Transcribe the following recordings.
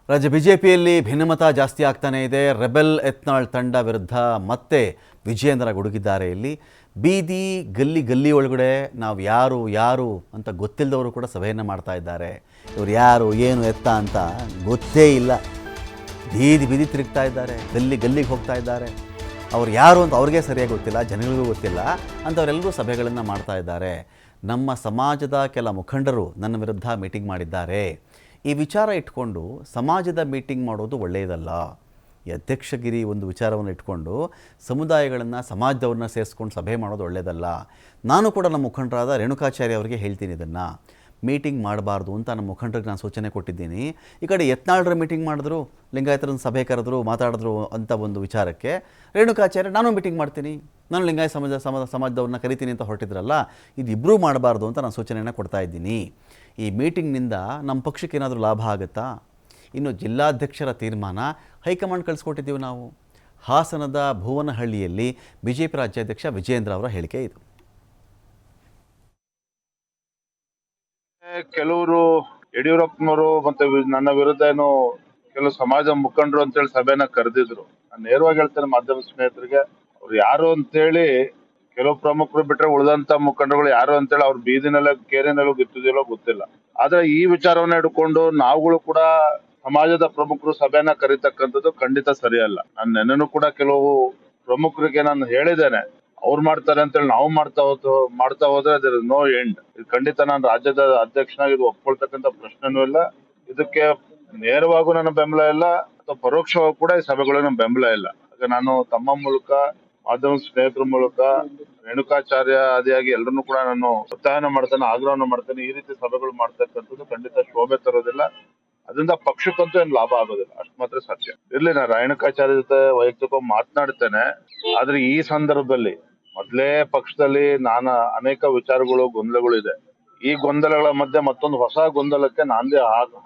ರಾಜ್ಯ ಬಿಜೆಪಿಯಲ್ಲಿ ಭಿನ್ನಮತ ಜಾಸ್ತಿ ಆಗ್ತಾನೇ ಇದೆ. ರೆಬೆಲ್ ಯತ್ನಾಳ್ ತಂಡ ವಿರುದ್ಧ ಮತ್ತೆ ವಿಜಯೇಂದ್ರ ಗುಡುಗಿದ್ದಾರೆ. ಇಲ್ಲಿ ಬೀದಿ ಗಲ್ಲಿ ಗಲ್ಲಿ ಒಳಗಡೆ ನಾವು ಯಾರು ಅಂತ ಗೊತ್ತಿಲ್ಲದವರು ಕೂಡ ಸಭೆಯನ್ನು ಮಾಡ್ತಾ ಇದ್ದಾರೆ. ಇವರು ಯಾರು ಏನು ಎತ್ತ ಅಂತ ಗೊತ್ತೇ ಇಲ್ಲ. ಬೀದಿ ತಿರುಗ್ತಾ ಇದ್ದಾರೆ, ಗಲ್ಲಿಗೆ ಹೋಗ್ತಾ ಇದ್ದಾರೆ. ಅವ್ರು ಯಾರು ಅಂತ ಅವ್ರಿಗೆ ಸರಿಯಾಗಿ ಗೊತ್ತಿಲ್ಲ, ಜನಗಳಿಗೂ ಗೊತ್ತಿಲ್ಲ ಅಂಥವರೆಲ್ಲರೂ ಸಭೆಗಳನ್ನು ಮಾಡ್ತಾ ಇದ್ದಾರೆ. ನಮ್ಮ ಸಮಾಜದ ಕೆಲ ಮುಖಂಡರು ನನ್ನ ವಿರುದ್ಧ ಮೀಟಿಂಗ್ ಮಾಡಿದ್ದಾರೆ. ಈ ವಿಚಾರ ಇಟ್ಕೊಂಡು ಸಮಾಜದ ಮೀಟಿಂಗ್ ಮಾಡೋದು ಒಳ್ಳೆಯದಲ್ಲ. ಈ ಅಧ್ಯಕ್ಷಗಿರಿ ಒಂದು ವಿಚಾರವನ್ನು ಇಟ್ಕೊಂಡು ಸಮುದಾಯಗಳನ್ನು ಸಮಾಜದವ್ರನ್ನ ಸೇರಿಸ್ಕೊಂಡು ಸಭೆ ಮಾಡೋದು ಒಳ್ಳೆಯದಲ್ಲ. ನಾನು ಕೂಡ ನಮ್ಮ ಮುಖಂಡರಾದ ರೇಣುಕಾಚಾರ್ಯ ಅವರಿಗೆ ಹೇಳ್ತೀನಿ, ಇದನ್ನು ಮೀಟಿಂಗ್ ಮಾಡಬಾರ್ದು ಅಂತ ನಮ್ಮ ಮುಖಂಡರಿಗೆ ನಾನು ಸೂಚನೆ ಕೊಟ್ಟಿದ್ದೀನಿ. ಈ ಕಡೆ ಯತ್ನಾಳ್ರ ಮೀಟಿಂಗ್ ಮಾಡಿದ್ರು, ಲಿಂಗಾಯತರನ್ನು ಸಭೆ ಕರೆದ್ರು, ಮಾತಾಡಿದ್ರು ಅಂತ ಒಂದು ವಿಚಾರಕ್ಕೆ ರೇಣುಕಾಚಾರ್ಯ ನಾನು ಮೀಟಿಂಗ್ ಮಾಡ್ತೀನಿ, ನಾನು ಲಿಂಗಾಯತ ಸಮಾಜದವ್ರನ್ನ ಕರಿತೀನಿ ಅಂತ ಹೊರಟಿದ್ರಲ್ಲ, ಇದು ಇಬ್ಬರೂ ಮಾಡಬಾರ್ದು ಅಂತ ನಾನು ಸೂಚನೆಯನ್ನು ಕೊಡ್ತಾ ಇದ್ದೀನಿ. ಈ ಮೀಟಿಂಗ್ನಿಂದ ನಮ್ಮ ಪಕ್ಷಕ್ಕೆ ಏನಾದರೂ ಲಾಭ ಆಗುತ್ತಾ? ಇನ್ನು ಜಿಲ್ಲಾಧ್ಯಕ್ಷರ ತೀರ್ಮಾನ ಹೈಕಮಾಂಡ್ ಕಳಿಸ್ಕೊಟ್ಟಿದ್ದೀವಿ ನಾವು. ಹಾಸನದ ಭುವನಹಳ್ಳಿಯಲ್ಲಿ ಬಿಜೆಪಿ ರಾಜ್ಯಾಧ್ಯಕ್ಷ ವಿಜಯೇಂದ್ರ ಅವರ ಹೇಳಿಕೆ ಇದು. ಕೆಲವರು ಯಡಿಯೂರಪ್ಪನವರು ಮತ್ತೆ ನನ್ನ ವಿರುದ್ಧ ಏನು ಕೆಲವು ಸಮಾಜ ಮುಖಂಡರು ಅಂತೇಳಿ ಸಭೆನ ಕರೆದಿದ್ರು. ನಾನು ನೇರವಾಗಿ ಹೇಳ್ತೇನೆ ಮಾಧ್ಯಮ ಸ್ನೇಹಿತರಿಗೆ, ಅವ್ರು ಯಾರು ಅಂತೇಳಿ ಕೆಲವು ಪ್ರಮುಖರು ಬಿಟ್ರೆ ಉಳಿದಂತ ಮುಖಂಡರುಗಳು ಯಾರು ಅಂತೇಳಿ ಅವ್ರ ಬೀದಿನೆಲ್ಲ ಕೇರಿನೆಲ್ಲ ಗೊತ್ತಿದೆಯಲ್ಲೋ ಗೊತ್ತಿಲ್ಲ. ಆದ್ರೆ ಈ ವಿಚಾರವನ್ನ ಹಿಡ್ಕೊಂಡು ನಾವುಗಳು ಕೂಡ ಸಮಾಜದ ಪ್ರಮುಖರು ಸಭೆನ ಕರೀತಕ್ಕಂಥದ್ದು ಖಂಡಿತ ಸರಿಯಲ್ಲ. ನಾನು ನೆನ್ನೆನೂ ಕೂಡ ಕೆಲವು ಪ್ರಮುಖರಿಗೆ ನಾನು ಹೇಳಿದ್ದೇನೆ, ಅವ್ರು ಮಾಡ್ತಾರೆ ಅಂತೇಳಿ ನಾವು ಮಾಡ್ತಾ ಹೋದ್ರೆ ಅದರ ನೋ ಎಂಡ್. ಇದು ಖಂಡಿತ ನಾನು ರಾಜ್ಯದ ಅಧ್ಯಕ್ಷನಾಗಿ ಇದು ಒಪ್ಕೊಳ್ತಕ್ಕಂಥ ಪ್ರಶ್ನೆನೂ ಇಲ್ಲ. ಇದಕ್ಕೆ ನೇರವಾಗೂ ನನ್ನ ಬೆಂಬಲ ಇಲ್ಲ ಅಥವಾ ಪರೋಕ್ಷವಾಗಿ ಕೂಡ ಈ ಸಭೆಗಳು ನನ್ನ ಬೆಂಬಲ ಇಲ್ಲ. ಹಾಗೆ ನಾನು ತಮ್ಮ ಮೂಲಕ, ಮಾಧ್ಯಮ ಸ್ನೇಹಿತರ ಮೂಲಕ, ರೇಣುಕಾಚಾರ್ಯ ಆದಿಯಾಗಿ ಎಲ್ಲರನ್ನೂ ಕೂಡ ನಾನು ಒತ್ತಾಯನ ಮಾಡ್ತೇನೆ, ಆಗ್ರಹವನ್ನು ಮಾಡ್ತೇನೆ. ಈ ರೀತಿ ಸಭೆಗಳು ಮಾಡ್ತಕ್ಕಂಥದ್ದು ಖಂಡಿತ ಶೋಭೆ ತರೋದಿಲ್ಲ. ಅದರಿಂದ ಪಕ್ಷಕ್ಕಂತೂ ಏನು ಲಾಭ ಆಗೋದಿಲ್ಲ, ಅಷ್ಟು ಮಾತ್ರ ಸತ್ಯ. ಇರ್ಲಿ, ನಾನು ರೇಣುಕಾಚಾರ್ಯ ಜೊತೆ ವೈಯಕ್ತಿಕವಾಗಿ ಮಾತನಾಡ್ತೇನೆ. ಆದ್ರೆ ಈ ಸಂದರ್ಭದಲ್ಲಿ ಮೊದಲೇ ಪಕ್ಷದಲ್ಲಿ ಅನೇಕ ವಿಚಾರಗಳು, ಗೊಂದಲಗಳು ಇದೆ. ಈ ಗೊಂದಲಗಳ ಮಧ್ಯೆ ಮತ್ತೊಂದು ಹೊಸ ಗೊಂದಲಕ್ಕೆ ನಾಂದಿ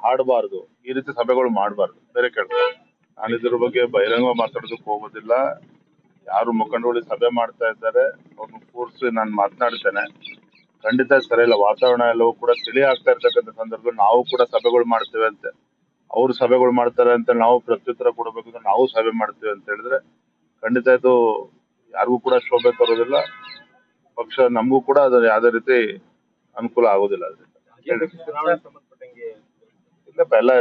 ಹಾಡಬಾರ್ದು. ಈ ರೀತಿ ಸಭೆಗಳು ಮಾಡಬಾರ್ದು. ಬೇರೆ ಕೇಳ್ತಾರೆ, ನಾನು ಇದ್ರ ಬಗ್ಗೆ ಬಹಿರಂಗ ಮಾತಾಡೋದಕ್ಕೆ ಹೋಗೋದಿಲ್ಲ. ಯಾರು ಮುಖಂಡರು ಸಭೆ ಮಾಡ್ತಾ ಇದ್ದಾರೆ ಅವ್ರನ್ನ ಕೂರಿಸಿ ನಾನು ಮಾತನಾಡ್ತೇನೆ. ಖಂಡಿತ ಸರಿ ಇಲ್ಲ. ವಾತಾವರಣ ಎಲ್ಲವೂ ಕೂಡ ತಿಳಿ ಆಗ್ತಾ ಇರ್ತಕ್ಕಂಥ ಸಂದರ್ಭದಲ್ಲಿ ನಾವು ಕೂಡ ಸಭೆಗಳು ಮಾಡ್ತೇವೆ ಅಂತೆ, ಅವ್ರು ಸಭೆಗಳು ಮಾಡ್ತಾರೆ ಅಂತ ನಾವು ಪ್ರತ್ಯುತ್ತರ ಕೊಡಬೇಕು ಅಂತ ನಾವು ಸಭೆ ಮಾಡ್ತೇವೆ ಅಂತ ಹೇಳಿದ್ರೆ ಖಂಡಿತ ಇದು ಯಾರಿಗೂ ಕೂಡ ಶೋಭೆ ತರೋದಿಲ್ಲ. ಪಕ್ಷ ನಮಗೂ ಕೂಡ ಅದು ಯಾವುದೇ ರೀತಿ ಅನುಕೂಲ ಆಗೋದಿಲ್ಲ. ಎಲ್ಲ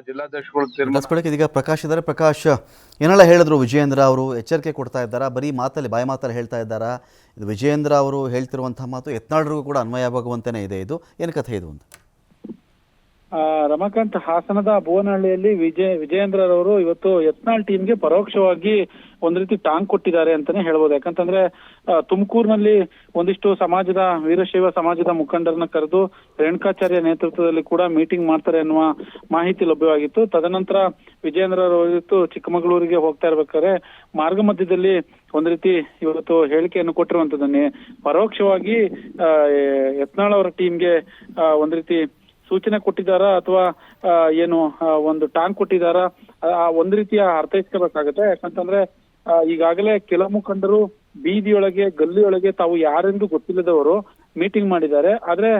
ಜಿಲ್ಲಾಧ್ಯಕ್ಷಗಳು ಇದೀಗ ಪ್ರಕಾಶ್ ಇದ್ದಾರೆ. ಪ್ರಕಾಶ್, ಏನೆಲ್ಲ ಹೇಳಿದ್ರು ವಿಜಯೇಂದ್ರ ಅವರು? ಎಚ್ಚರಿಕೆ ಕೊಡ್ತಾ ಇದ್ದಾರಾ? ಬರೀ ಬಾಯಿ ಮಾತಲ್ಲಿ ಹೇಳ್ತಾ ಇದ್ದಾರಾ? ಇದು ವಿಜಯೇಂದ್ರ ಅವರು ಹೇಳ್ತಿರುವಂತಹ ಮಾತು ಯತ್ನಾಳ್ರಿಗೂ ಕೂಡ ಅನ್ವಯವಾಗುವಂತೆಯೇ ಇದೆ. ಇದು ಏನು ಕಥೆ ಇದು ಅಂತ? ರಮಾಕಾಂತ್, ಹಾಸನದ ಭುವನಹಳ್ಳಿಯಲ್ಲಿ ವಿಜಯೇಂದ್ರರವರು ಇವತ್ತು ಯತ್ನಾಳ್ ಟೀಮ್ಗೆ ಪರೋಕ್ಷವಾಗಿ ಒಂದ್ ರೀತಿ ಟಾಂಗ್ ಕೊಟ್ಟಿದ್ದಾರೆ ಅಂತಾನೆ ಹೇಳ್ಬೋದು. ಯಾಕಂತಂದ್ರೆ ತುಮಕೂರಿನಲ್ಲಿ ಒಂದಿಷ್ಟು ಸಮಾಜದ, ವೀರಶೈವ ಸಮಾಜದ ಮುಖಂಡರನ್ನ ಕರೆದು ರೇಣುಕಾಚಾರ್ಯ ನೇತೃತ್ವದಲ್ಲಿ ಕೂಡ ಮೀಟಿಂಗ್ ಮಾಡ್ತಾರೆ ಅನ್ನುವ ಮಾಹಿತಿ ಲಭ್ಯವಾಗಿತ್ತು. ತದನಂತರ ವಿಜಯೇಂದ್ರರವರು ಚಿಕ್ಕಮಗಳೂರಿಗೆ ಹೋಗ್ತಾ ಇರ್ಬೇಕಾದ್ರೆ ಮಾರ್ಗ ಮಧ್ಯದಲ್ಲಿ ಒಂದ್ ರೀತಿ ಇವತ್ತು ಹೇಳಿಕೆಯನ್ನು ಕೊಟ್ಟಿರುವಂತದನ್ನೇ ಪರೋಕ್ಷವಾಗಿ ಯತ್ನಾಳ್ ಅವರ ಟೀಮ್ಗೆ ಒಂದ್ ರೀತಿ ಸೂಚನೆ ಕೊಟ್ಟಿದ್ದಾರಾ ಅಥವಾ ಏನು ಒಂದು ಟಾಂಗ್ ಕೊಟ್ಟಿದ್ದಾರಾ, ಒಂದ್ ರೀತಿಯ ಅರ್ಥೈಸ್ಕೋಬೇಕಾಗತ್ತೆ. ಯಾಕಂತಂದ್ರೆ ಈಗಾಗಲೇ ಕೆಲ ಮುಖಂಡರು ಬೀದಿಯೊಳಗೆ, ಗಲ್ಲಿಯೊಳಗೆ ತಾವು ಯಾರೆಂದು ಗೊತ್ತಿಲ್ಲದವರು ಮೀಟಿಂಗ್ ಮಾಡಿದ್ದಾರೆ. ಆದ್ರೆ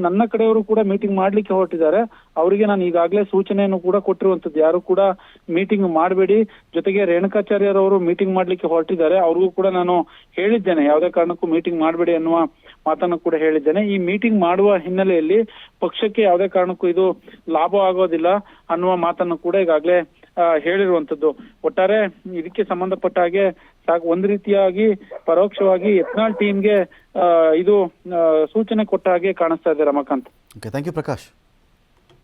ನನ್ನ ಕಡೆಯವರು ಕೂಡ ಮೀಟಿಂಗ್ ಮಾಡ್ಲಿಕ್ಕೆ ಹೊರಟಿದ್ದಾರೆ. ಅವರಿಗೆ ನಾನು ಈಗಾಗಲೇ ಸೂಚನೆಯನ್ನು ಕೂಡ ಕೊಟ್ಟಿರುವಂತದ್ದು, ಯಾರು ಕೂಡ ಮೀಟಿಂಗ್ ಮಾಡಬೇಡಿ. ಜೊತೆಗೆ ರೇಣುಕಾಚಾರ್ಯರವರು ಮೀಟಿಂಗ್ ಮಾಡ್ಲಿಕ್ಕೆ ಹೊರಟಿದ್ದಾರೆ, ಅವ್ರಿಗೂ ಕೂಡ ನಾನು ಹೇಳಿದ್ದೇನೆ ಯಾವುದೇ ಕಾರಣಕ್ಕೂ ಮೀಟಿಂಗ್ ಮಾಡಬೇಡಿ ಅನ್ನುವ ಮಾತನ್ನು ಕೂಡ ಹೇಳಿದ್ದೇನೆ. ಈ ಮೀಟಿಂಗ್ ಮಾಡುವ ಹಿನ್ನೆಲೆಯಲ್ಲಿ ಪಕ್ಷಕ್ಕೆ ಯಾವುದೇ ಕಾರಣಕ್ಕೂ ಇದು ಲಾಭ ಆಗೋದಿಲ್ಲ ಅನ್ನುವ ಮಾತನ್ನು ಕೂಡ ಈಗಾಗಲೇ ಹೇಳಿರುವಂತದ್ದು. ಒಟ್ಟಾರೆ ಇದಕ್ಕೆ ಸಂಬಂಧಪಟ್ಟ ಹಾಗೆ ಒಂದ್ ರೀತಿಯಾಗಿ ಪರೋಕ್ಷವಾಗಿ ಯತ್ನಾಳ್ ಟೀಮ್ಗೆ ಇದು ಸೂಚನೆ ಕೊಟ್ಟ ಹಾಗೆ ಕಾಣಿಸ್ತಾ ಇದೆ. Ramakant, thank you Prakash.